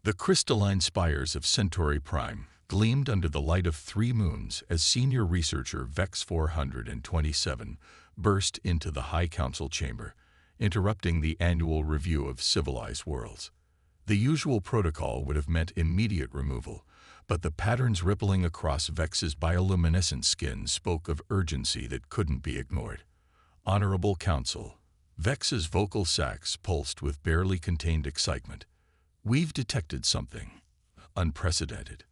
The crystalline spires of Centauri Prime gleamed under the light of 3 moons as senior researcher Vex 427 burst into the High Council chamber, interrupting the annual review of civilized worlds. The usual protocol would have meant immediate removal, but the patterns rippling across Vex's bioluminescent skin spoke of urgency that couldn't be ignored. Honorable Council. Vex's vocal sacs pulsed with barely contained excitement. We've detected something unprecedented.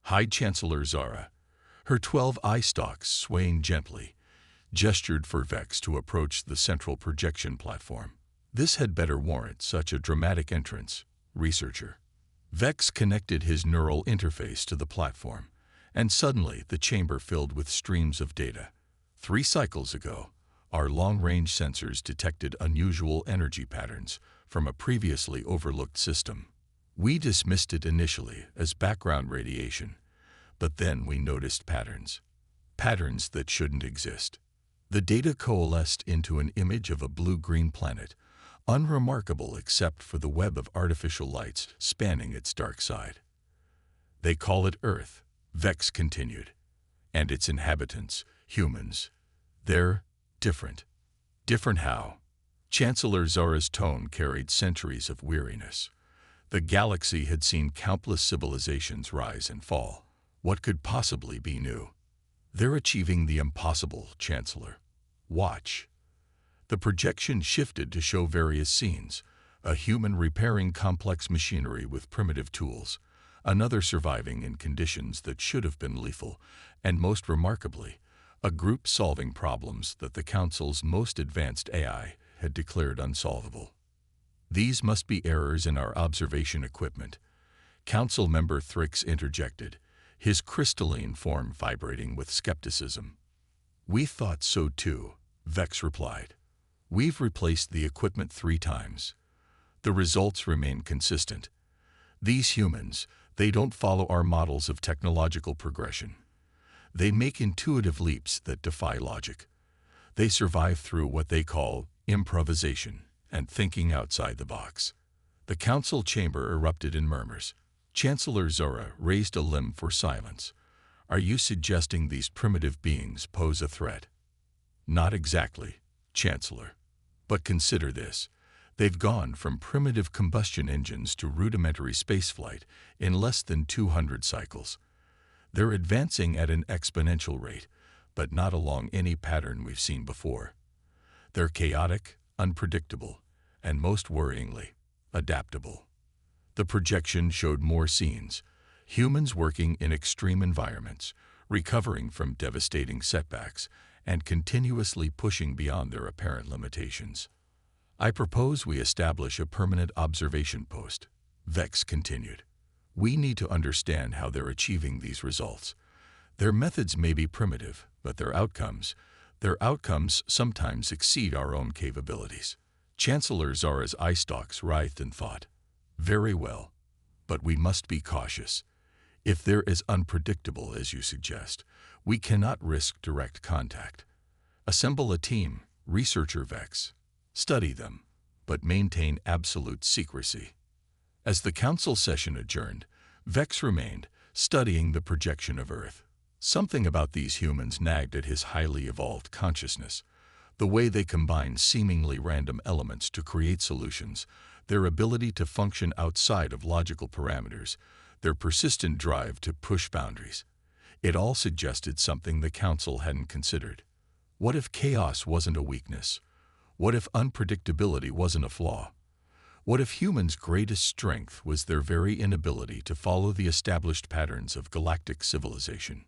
High Chancellor Zara, her 12 eye stalks swaying gently, gestured for Vex to approach the central projection platform. This had better warrant such a dramatic entrance, researcher. Vex connected his neural interface to the platform, and suddenly the chamber filled with streams of data. 3 cycles ago, our long-range sensors detected unusual energy patterns from a previously overlooked system. We dismissed it initially as background radiation, but then we noticed patterns. Patterns that shouldn't exist. The data coalesced into an image of a blue-green planet, unremarkable except for the web of artificial lights spanning its dark side. They call it Earth, Vex continued. And its inhabitants, humans, they're different. Different how? Chancellor Zara's tone carried centuries of weariness. The galaxy had seen countless civilizations rise and fall. What could possibly be new? They're achieving the impossible, Chancellor. Watch. The projection shifted to show various scenes, a human repairing complex machinery with primitive tools, another surviving in conditions that should have been lethal, and most remarkably, a group solving problems that the Council's most advanced AI had declared unsolvable. These must be errors in our observation equipment. Council member Thrix interjected, his crystalline form vibrating with skepticism. We thought so too, Vex replied. We've replaced the equipment 3 times. The results remain consistent. These humans, they don't follow our models of technological progression. They make intuitive leaps that defy logic. They survive through what they call improvisation and thinking outside the box. The council chamber erupted in murmurs. Chancellor Zora raised a limb for silence. Are you suggesting these primitive beings pose a threat? Not exactly, Chancellor. But consider this. They've gone from primitive combustion engines to rudimentary spaceflight in less than 200 cycles. They're advancing at an exponential rate, but not along any pattern we've seen before. They're chaotic, unpredictable, and most worryingly, adaptable. The projection showed more scenes, humans working in extreme environments, recovering from devastating setbacks, and continuously pushing beyond their apparent limitations. I propose we establish a permanent observation post, Vex continued. We need to understand how they're achieving these results. Their methods may be primitive, but their outcomes sometimes exceed our own capabilities. Chancellor Zara's eye stalks writhed in thought. Very well, but we must be cautious. If they're as unpredictable as you suggest, we cannot risk direct contact. Assemble a team, researcher Vex. Study them, but maintain absolute secrecy. As the council session adjourned, Vex remained, studying the projection of Earth. Something about these humans nagged at his highly evolved consciousness. The way they combine seemingly random elements to create solutions, their ability to function outside of logical parameters, their persistent drive to push boundaries. It all suggested something the council hadn't considered. What if chaos wasn't a weakness? What if unpredictability wasn't a flaw? What if humans' greatest strength was their very inability to follow the established patterns of galactic civilization?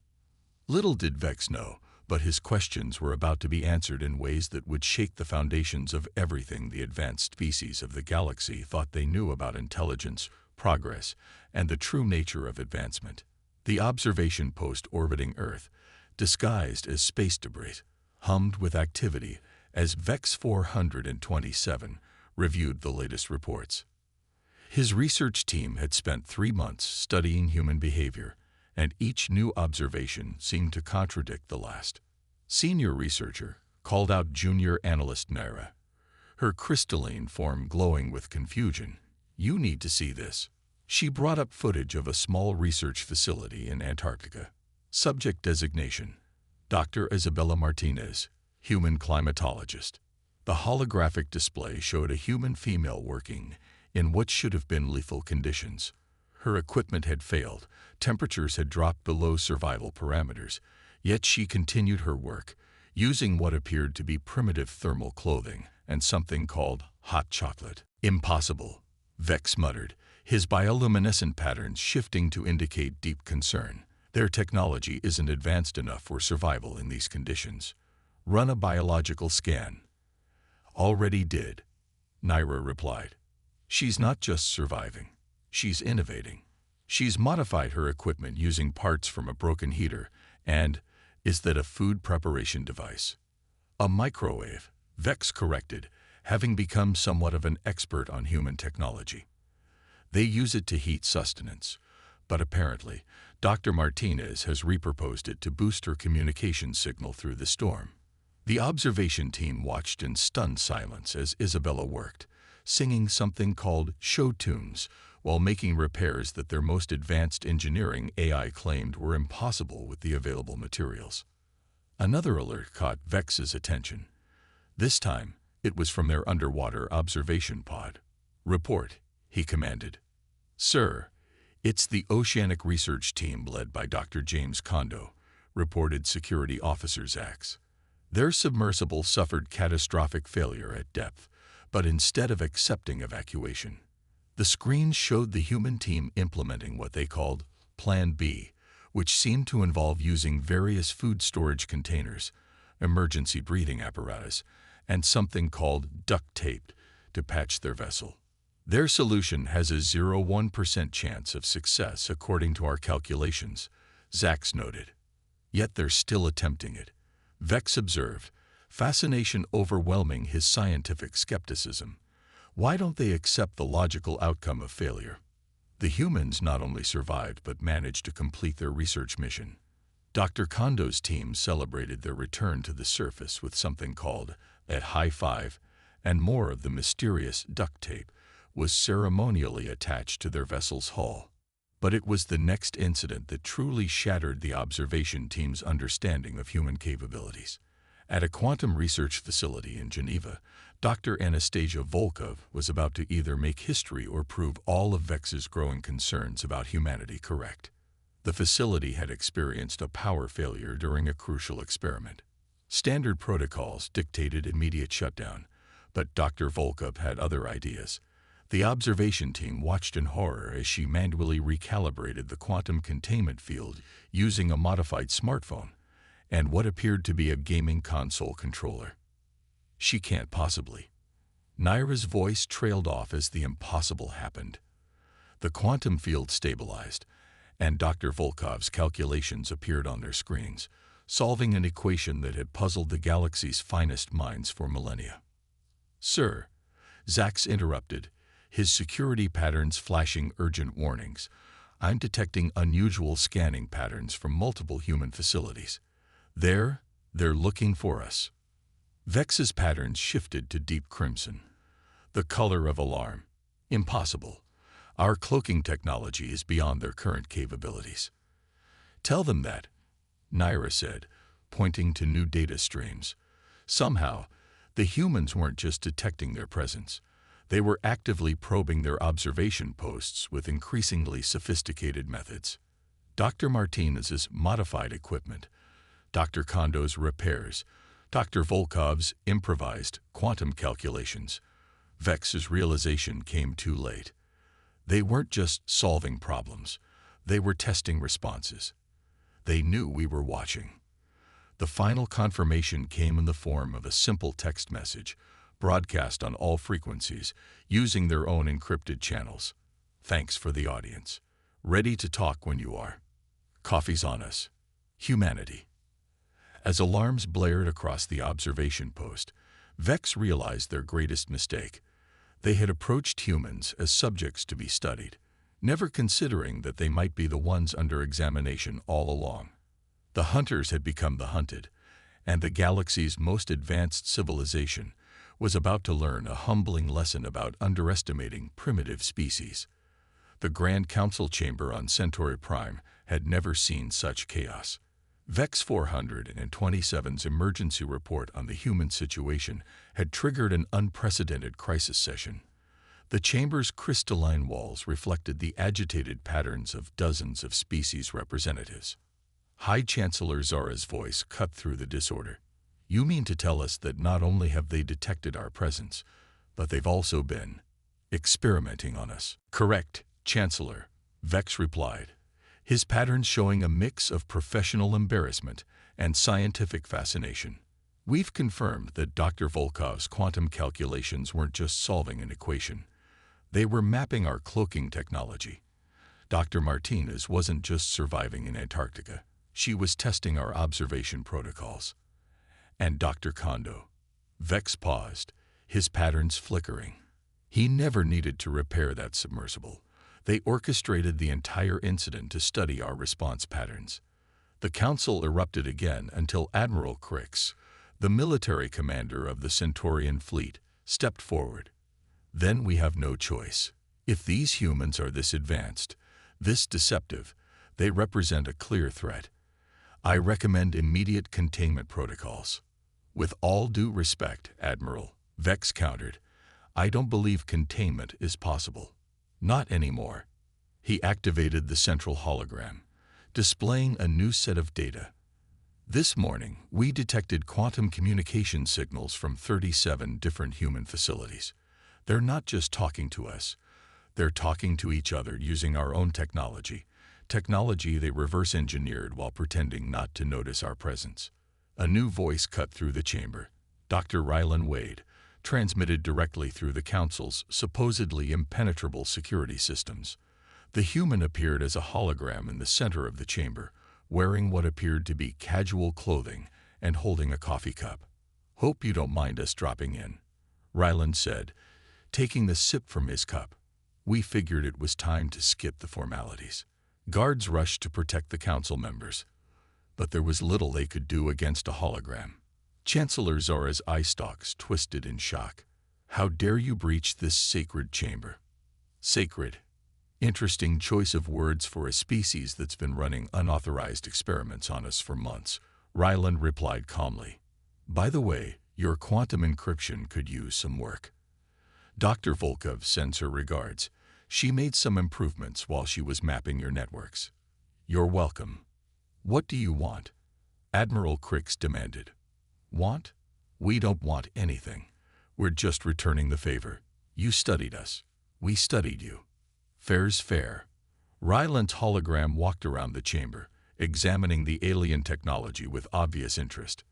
Little did Vex know, but his questions were about to be answered in ways that would shake the foundations of everything the advanced species of the galaxy thought they knew about intelligence, progress, and the true nature of advancement. The observation post orbiting Earth, disguised as space debris, hummed with activity as Vex 427 reviewed the latest reports. His research team had spent 3 months studying human behavior, and each new observation seemed to contradict the last. Senior researcher called out junior analyst Naira, her crystalline form glowing with confusion. You need to see this. She brought up footage of a small research facility in Antarctica. Subject designation: Dr. Isabella Martinez, human climatologist. The holographic display showed a human female working in what should have been lethal conditions. Her equipment had failed, temperatures had dropped below survival parameters, yet she continued her work, using what appeared to be primitive thermal clothing and something called hot chocolate. Impossible, Vex muttered, his bioluminescent patterns shifting to indicate deep concern. Their technology isn't advanced enough for survival in these conditions. Run a biological scan. Already did, Naira replied. She's not just surviving, she's innovating. She's modified her equipment using parts from a broken heater and, is that a food preparation device? A microwave, Vex corrected, having become somewhat of an expert on human technology. They use it to heat sustenance, but apparently, Dr. Martinez has repurposed it to boost her communication signal through the storm. The observation team watched in stunned silence as Isabella worked, singing something called show tunes while making repairs that their most advanced engineering AI claimed were impossible with the available materials. Another alert caught Vex's attention. This time, it was from their underwater observation pod. Report, he commanded. Sir, it's the Oceanic Research Team led by Dr. James Kondo, reported Security Officer Zax. Their submersible suffered catastrophic failure at depth, but instead of accepting evacuation, the screen showed the human team implementing what they called Plan B, which seemed to involve using various food storage containers, emergency breathing apparatus, and something called duct tape to patch their vessel. Their solution has a 0.1% chance of success according to our calculations, Zax noted. Yet they're still attempting it, Vex observed, fascination overwhelming his scientific skepticism. Why don't they accept the logical outcome of failure? The humans not only survived but managed to complete their research mission. Dr. Kondo's team celebrated their return to the surface with something called a high five, and more of the mysterious duct tape was ceremonially attached to their vessel's hull. But it was the next incident that truly shattered the observation team's understanding of human capabilities. At a quantum research facility in Geneva, Dr. Anastasia Volkov was about to either make history or prove all of Vex's growing concerns about humanity correct. The facility had experienced a power failure during a crucial experiment. Standard protocols dictated immediate shutdown, but Dr. Volkov had other ideas. The observation team watched in horror as she manually recalibrated the quantum containment field using a modified smartphone and what appeared to be a gaming console controller. She can't possibly. Naira's voice trailed off as the impossible happened. The quantum field stabilized, and Dr. Volkov's calculations appeared on their screens, solving an equation that had puzzled the galaxy's finest minds for millennia. Sir, Zax interrupted, his security patterns flashing urgent warnings. I'm detecting unusual scanning patterns from multiple human facilities. They're looking for us. Vex's patterns shifted to deep crimson. The color of alarm. Impossible. Our cloaking technology is beyond their current capabilities. Tell them that, Naira said, pointing to new data streams. Somehow, the humans weren't just detecting their presence. They were actively probing their observation posts with increasingly sophisticated methods. Dr. Martinez's modified equipment, Dr. Kondo's repairs, Dr. Volkov's improvised quantum calculations. Vex's realization came too late. They weren't just solving problems. They were testing responses. They knew we were watching. The final confirmation came in the form of a simple text message, broadcast on all frequencies, using their own encrypted channels. Thanks for the audience. Ready to talk when you are. Coffee's on us. Humanity. As alarms blared across the observation post, Vex realized their greatest mistake. They had approached humans as subjects to be studied, never considering that they might be the ones under examination all along. The hunters had become the hunted, and the galaxy's most advanced civilization was about to learn a humbling lesson about underestimating primitive species. The Grand Council chamber on Centauri Prime had never seen such chaos. VEX 427's emergency report on the human situation had triggered an unprecedented crisis session. The chamber's crystalline walls reflected the agitated patterns of dozens of species representatives. High Chancellor Zara's voice cut through the disorder. "You mean to tell us that not only have they detected our presence, but they've also been experimenting on us?" "Correct, Chancellor," Vex replied, his patterns showing a mix of professional embarrassment and scientific fascination. "We've confirmed that Dr. Volkov's quantum calculations weren't just solving an equation. They were mapping our cloaking technology. Dr. Martinez wasn't just surviving in Antarctica. She was testing our observation protocols. And Dr. Kondo." Vex paused, his patterns flickering. He never needed to repair that submersible. They orchestrated the entire incident to study our response patterns. The council erupted again until Admiral Crix, the military commander of the Centaurian fleet, stepped forward. "Then we have no choice. If these humans are this advanced, this deceptive, they represent a clear threat. I recommend immediate containment protocols." "With all due respect, Admiral," Vex countered, "I don't believe containment is possible. Not anymore." He activated the central hologram, displaying a new set of data. "This morning, we detected quantum communication signals from 37 different human facilities. They're not just talking to us. They're talking to each other using our own technology they reverse engineered while pretending not to notice our presence." A new voice cut through the chamber. Dr. Rylan Wade, transmitted directly through the Council's supposedly impenetrable security systems. The human appeared as a hologram in the center of the chamber, wearing what appeared to be casual clothing and holding a coffee cup. "Hope you don't mind us dropping in," Ryland said, taking the sip from his cup. "We figured it was time to skip the formalities." Guards rushed to protect the council members, but there was little they could do against a hologram. Chancellor Zora's eye stalks twisted in shock. "How dare you breach this sacred chamber?" "Sacred. Interesting choice of words for a species that's been running unauthorized experiments on us for months," Ryland replied calmly. "By the way, your quantum encryption could use some work. Dr. Volkov sends her regards. She made some improvements while she was mapping your networks." "You're welcome." "What do you want?" Admiral Crix demanded. "Want? We don't want anything. We're just returning the favor. You studied us. We studied you. Fair's fair." Ryland's hologram walked around the chamber, examining the alien technology with obvious interest.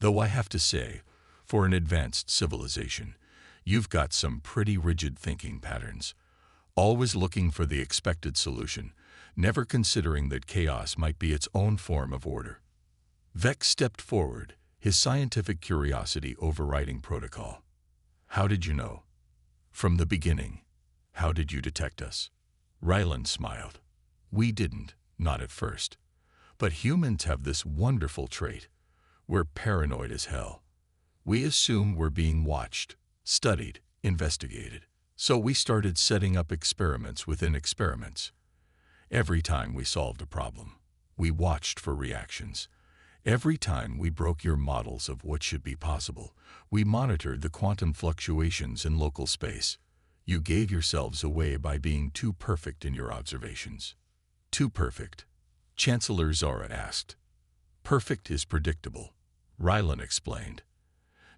"Though I have to say, for an advanced civilization, you've got some pretty rigid thinking patterns. Always looking for the expected solution, never considering that chaos might be its own form of order." Vex stepped forward, his scientific curiosity overriding protocol. "How did you know?" "From the beginning." "How did you detect us?" Ryland smiled. "We didn't, not at first. But humans have this wonderful trait. We're paranoid as hell. We assume we're being watched, studied, investigated. So we started setting up experiments within experiments. Every time we solved a problem, we watched for reactions. Every time we broke your models of what should be possible, we monitored the quantum fluctuations in local space. You gave yourselves away by being too perfect in your observations." "Too perfect?" Chancellor Zara asked. "Perfect is predictable," Rylan explained.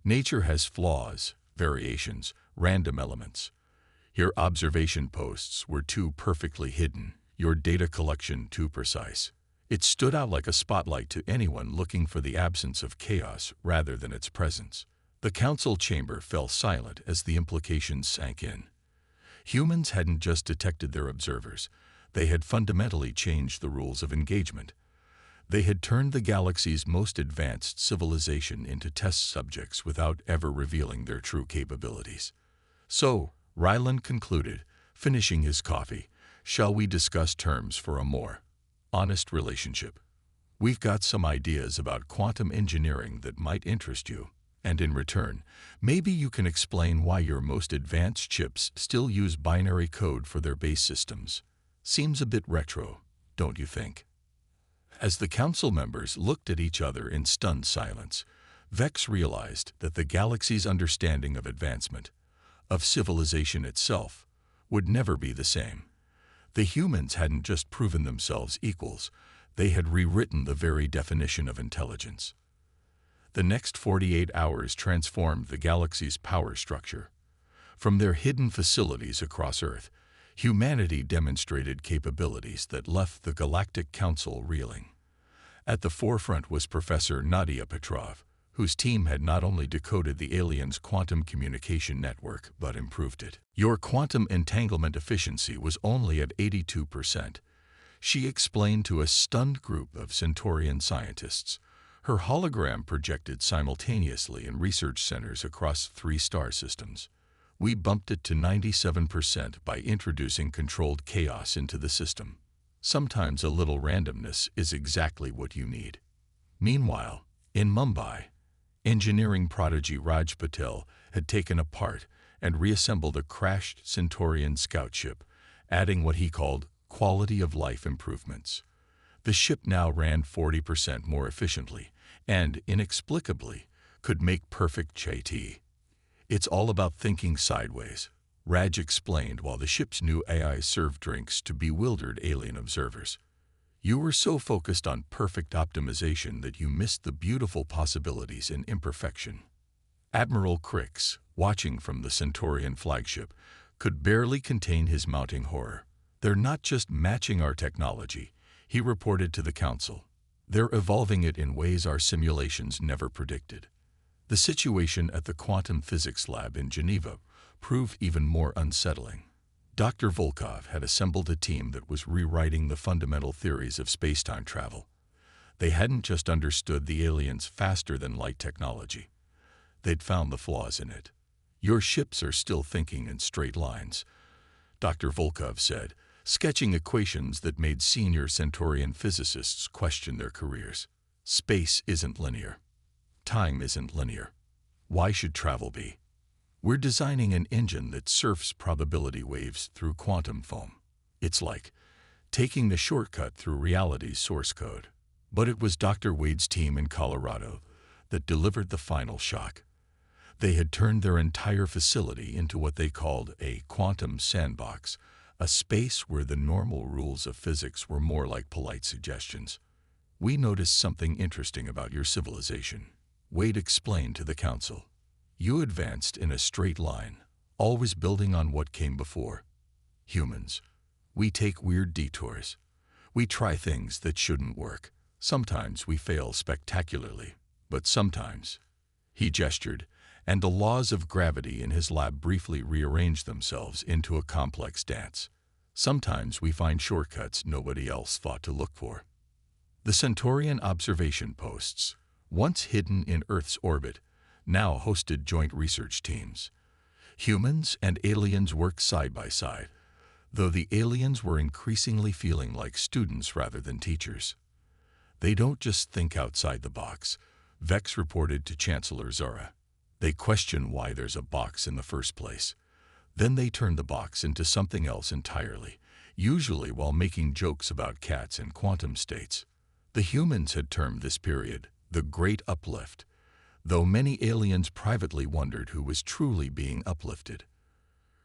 "Nature has flaws, variations, random elements. Your observation posts were too perfectly hidden, your data collection too precise. It stood out like a spotlight to anyone looking for the absence of chaos rather than its presence." The council chamber fell silent as the implications sank in. Humans hadn't just detected their observers, they had fundamentally changed the rules of engagement. They had turned the galaxy's most advanced civilization into test subjects without ever revealing their true capabilities. "So," Ryland concluded, finishing his coffee, "shall we discuss terms for a more honest relationship? We've got some ideas about quantum engineering that might interest you." And in return, maybe you can explain why your most advanced chips still use binary code for their base systems. Seems a bit retro, don't you think? As the council members looked at each other in stunned silence, Vex realized that the galaxy's understanding of advancement, of civilization itself, would never be the same. The humans hadn't just proven themselves equals, they had rewritten the very definition of intelligence. The next 48 hours transformed the galaxy's power structure. From their hidden facilities across Earth, humanity demonstrated capabilities that left the Galactic Council reeling. At the forefront was Professor Nadia Petrov, whose team had not only decoded the aliens' quantum communication network, but improved it. Your quantum entanglement efficiency was only at 82%. She explained to a stunned group of Centaurian scientists. Her hologram projected simultaneously in research centers across 3 star systems. We bumped it to 97% by introducing controlled chaos into the system. Sometimes a little randomness is exactly what you need. Meanwhile, in Mumbai, engineering prodigy Raj Patel had taken apart and reassembled a crashed Centaurian scout ship, adding what he called quality of life improvements. The ship now ran 40% more efficiently and, inexplicably, could make perfect chai tea. It's all about thinking sideways, Raj explained while the ship's new AI served drinks to bewildered alien observers. You were so focused on perfect optimization that you missed the beautiful possibilities in imperfection. Admiral Crix, watching from the Centaurian flagship, could barely contain his mounting horror. They're not just matching our technology, he reported to the council. They're evolving it in ways our simulations never predicted. The situation at the quantum physics lab in Geneva proved even more unsettling. Dr. Volkov had assembled a team that was rewriting the fundamental theories of space-time travel. They hadn't just understood the aliens' faster-than-light technology. They'd found the flaws in it. Your ships are still thinking in straight lines, Dr. Volkov said, sketching equations that made senior Centaurian physicists question their careers. Space isn't linear. Time isn't linear. Why should travel be? We're designing an engine that surfs probability waves through quantum foam. It's like taking the shortcut through reality's source code. But it was Dr. Wade's team in Colorado that delivered the final shock. They had turned their entire facility into what they called a quantum sandbox, a space where the normal rules of physics were more like polite suggestions. We noticed something interesting about your civilization, Wade explained to the council. You advanced in a straight line, always building on what came before. Humans, we take weird detours. We try things that shouldn't work. Sometimes we fail spectacularly, but sometimes, he gestured, and the laws of gravity in his lab briefly rearranged themselves into a complex dance. Sometimes we find shortcuts nobody else thought to look for. The Centaurian observation posts, once hidden in Earth's orbit, now hosted joint research teams. Humans and aliens worked side by side, though the aliens were increasingly feeling like students rather than teachers. They don't just think outside the box, Vex reported to Chancellor Zara. They question why there's a box in the first place. Then they turn the box into something else entirely, usually while making jokes about cats and quantum states. The humans had termed this period the Great Uplift, though many aliens privately wondered who was truly being uplifted.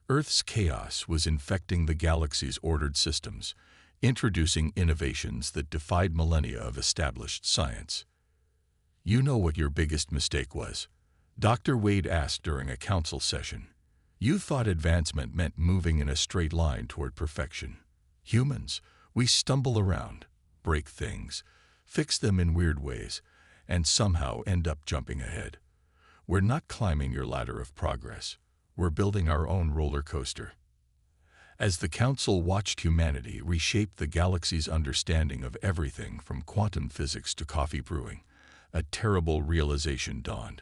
Earth's chaos was infecting the galaxy's ordered systems, introducing innovations that defied millennia of established science. You know what your biggest mistake was? Dr. Wade asked during a council session. You thought advancement meant moving in a straight line toward perfection. Humans, we stumble around, break things, fix them in weird ways, and somehow end up jumping ahead. We're not climbing your ladder of progress. We're building our own roller coaster. As the council watched humanity reshape the galaxy's understanding of everything from quantum physics to coffee brewing, a terrible realization dawned.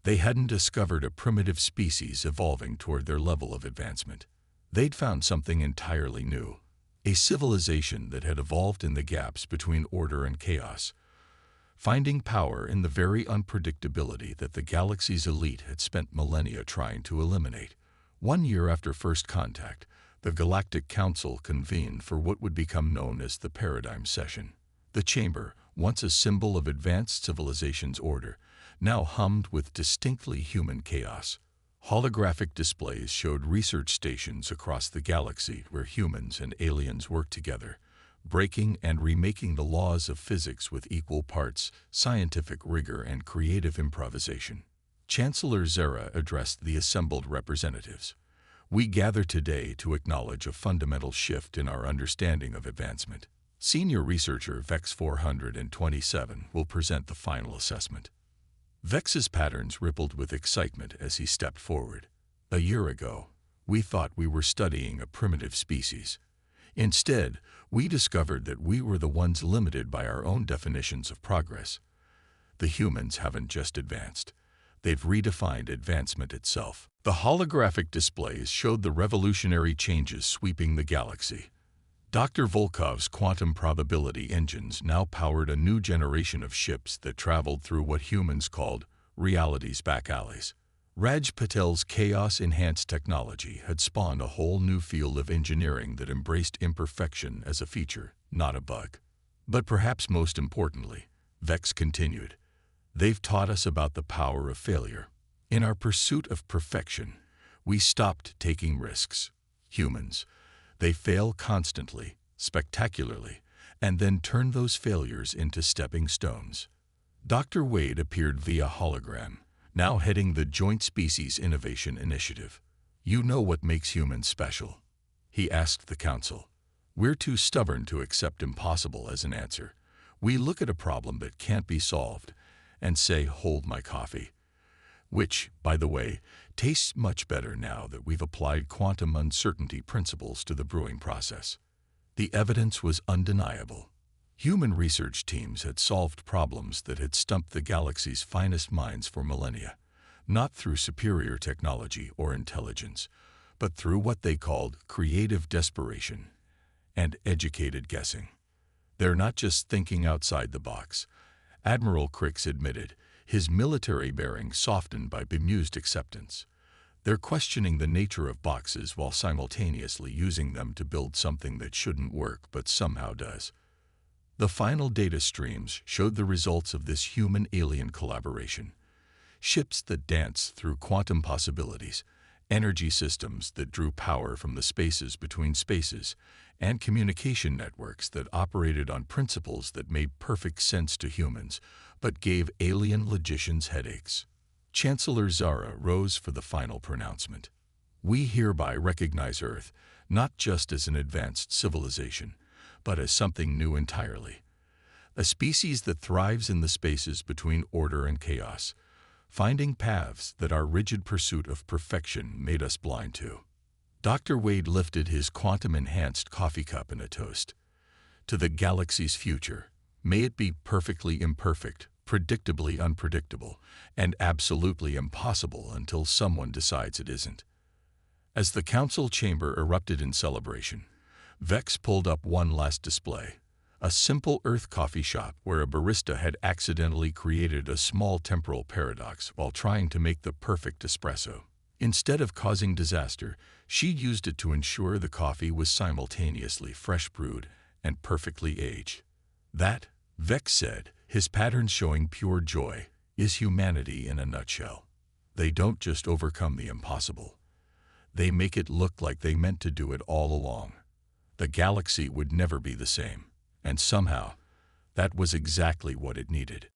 They hadn't discovered a primitive species evolving toward their level of advancement. They'd found something entirely new, a civilization that had evolved in the gaps between order and chaos. finding power in the very unpredictability that the galaxy's elite had spent millennia trying to eliminate. 1 year after first contact, the Galactic Council convened for what would become known as the Paradigm Session. The chamber, once a symbol of advanced civilization's order, now hummed with distinctly human chaos. Holographic displays showed research stations across the galaxy where humans and aliens worked together, breaking and remaking the laws of physics with equal parts scientific rigor and creative improvisation. Chancellor Zera addressed the assembled representatives. We gather today to acknowledge a fundamental shift in our understanding of advancement. Senior researcher Vex 427 will present the final assessment. Vex's patterns rippled with excitement as he stepped forward. A year ago, we thought we were studying a primitive species. Instead, we discovered that we were the ones limited by our own definitions of progress. The humans haven't just advanced. They've redefined advancement itself. The holographic displays showed the revolutionary changes sweeping the galaxy. Dr. Volkov's quantum probability engines now powered a new generation of ships that traveled through what humans called reality's back alleys. Raj Patel's chaos-enhanced technology had spawned a whole new field of engineering that embraced imperfection as a feature, not a bug. But perhaps most importantly, Vex continued, they've taught us about the power of failure. In our pursuit of perfection, we stopped taking risks. Humans, they fail constantly, spectacularly, and then turn those failures into stepping stones. Dr. Wade appeared via hologram, now heading the Joint Species Innovation Initiative. You know what makes humans special? He asked the council. We're too stubborn to accept impossible as an answer. We look at a problem that can't be solved and say, hold my coffee. Which, by the way, tastes much better now that we've applied quantum uncertainty principles to the brewing process. The evidence was undeniable. Human research teams had solved problems that had stumped the galaxy's finest minds for millennia, not through superior technology or intelligence, but through what they called creative desperation and educated guessing. They're not just thinking outside the box. Admiral Crix admitted, his military bearing softened by bemused acceptance. They're questioning the nature of boxes while simultaneously using them to build something that shouldn't work but somehow does. The final data streams showed the results of this human-alien collaboration. Ships that danced through quantum possibilities, energy systems that drew power from the spaces between spaces, and communication networks that operated on principles that made perfect sense to humans, but gave alien logicians headaches. Chancellor Zara rose for the final pronouncement. We hereby recognize Earth not just as an advanced civilization, but as something new entirely. A species that thrives in the spaces between order and chaos, finding paths that our rigid pursuit of perfection made us blind to. Dr. Wade lifted his quantum-enhanced coffee cup in a toast. To the galaxy's future, may it be perfectly imperfect, predictably unpredictable, and absolutely impossible until someone decides it isn't. As the council chamber erupted in celebration, Vex pulled up one last display, a simple Earth coffee shop where a barista had accidentally created a small temporal paradox while trying to make the perfect espresso. Instead of causing disaster, she'd used it to ensure the coffee was simultaneously fresh brewed and perfectly aged. That, Vex said, his patterns showing pure joy, is humanity in a nutshell. They don't just overcome the impossible. They make it look like they meant to do it all along. The galaxy would never be the same, and somehow, that was exactly what it needed.